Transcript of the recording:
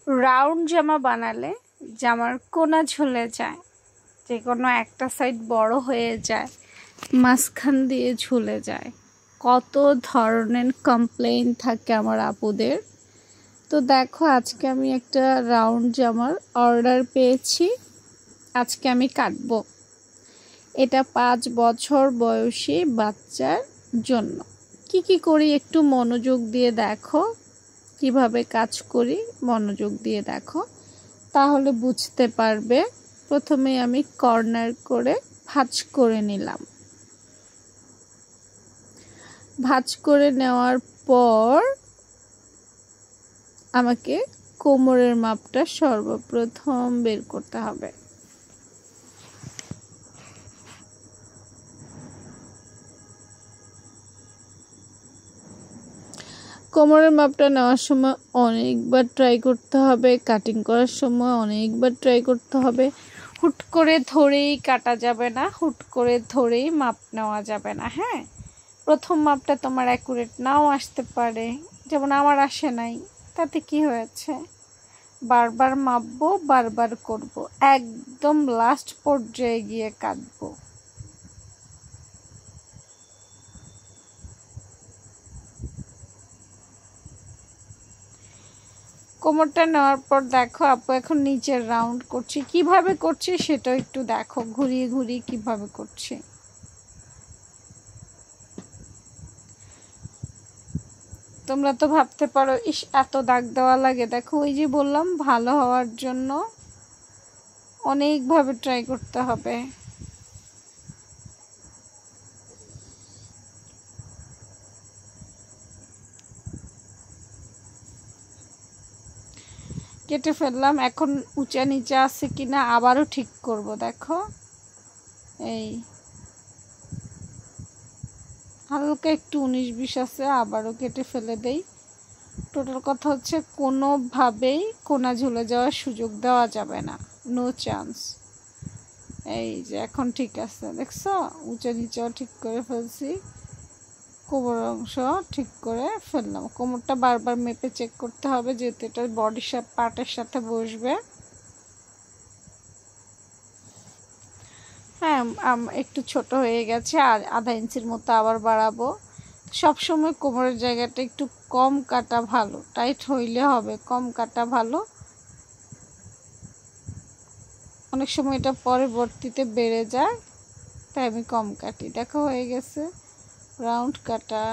Round জামা বানালে জামার কোনা ঝুলে যায়, যে কোনো একটা সাইড বড় হয়ে যায়, মাঝখান দিয়ে ঝুলে যায়। কত ধরনের কমপ্লেইন থাকে আমার আপুদের। তো দেখো, আজকে আমি একটা রাউন্ড জামার অর্ডার পেয়েছি, আজকে আমি কাটবো। এটা 5 বছর বয়সী বাচ্চার জন্য। কি করি একটু মনোযোগ দিয়ে দেখো, কিভাবে কাজ করি মনোযোগ দিয়ে দেখো, তাহলে বুঝতে পারবে। প্রথমে আমি কর্নার করে ভাঁজ করে নিলাম। ভাঁজ করে নেওয়ার পর আমাকে কোমরের মাপটা সর্বপ্রথম বের করতে হবে। কোমরের মাপটা নেওয়ার সময় অনেকবার ট্রাই করতে হবে, কাটিং করার সময় অনেকবার ট্রাই করতে হবে। হুট করে ধরেই কাটা যাবে না, হুট করে ধরেই মাপ নেওয়া যাবে না। হ্যাঁ, প্রথম মাপটা তোমার অ্যাকুরেট নাও আসতে পারে, যেমন আমার আসে নাই, তাতে কি হয়েছে? বারবার মাপবো, বারবার করব, একদম লাস্ট পর্যায়ে গিয়ে কাটবো। কোমরটা নেওয়ার পর দেখো আপু এখন নিচের রাউন্ড করছি, কিভাবে করছি সেটা একটু দেখো, ঘুরিয়ে ঘুরিয়ে কিভাবে করছি। তোমরা তো ভাবতে পারো, ইস এত দাগ দেওয়া লাগে। দেখো, ওই যে বললাম, ভালো হওয়ার জন্য অনেকভাবে ট্রাই করতে হবে। কেটে ফেললাম, এখন উঁচা নিচে আছে কিনা আবারও ঠিক করব। দেখো, এই হালকা একটু 19-20 আছে, আবারও কেটে ফেলে দেই। টোটাল কথা হচ্ছে কোনোভাবেই কোনা ঝুলে যাওয়ার সুযোগ দেওয়া যাবে না, নো চান্স। এই যে এখন ঠিক আছে, দেখছো উঁচা নিচেও ঠিক করে ফেলছি, কোমর অংশ ঠিক করে ফেললাম। কোমরটা বারবার মেপে চেক করতে হবে, যেহেতু এটা বডি পার্টের সাথে বসবে। হ্যাঁ, একটু ছোট হয়ে গেছে, আর আধা ইঞ্চির মতো আবার বাড়াবো। সবসময় কোমরের জায়গাটা একটু কম কাটা ভালো, টাইট হইলে হবে, কম কাটা ভালো। অনেক সময় এটা পরবর্তীতে বেড়ে যায়, তাই আমি কম কাটি। দেখো হয়ে গেছে রাউন্ড কাটা।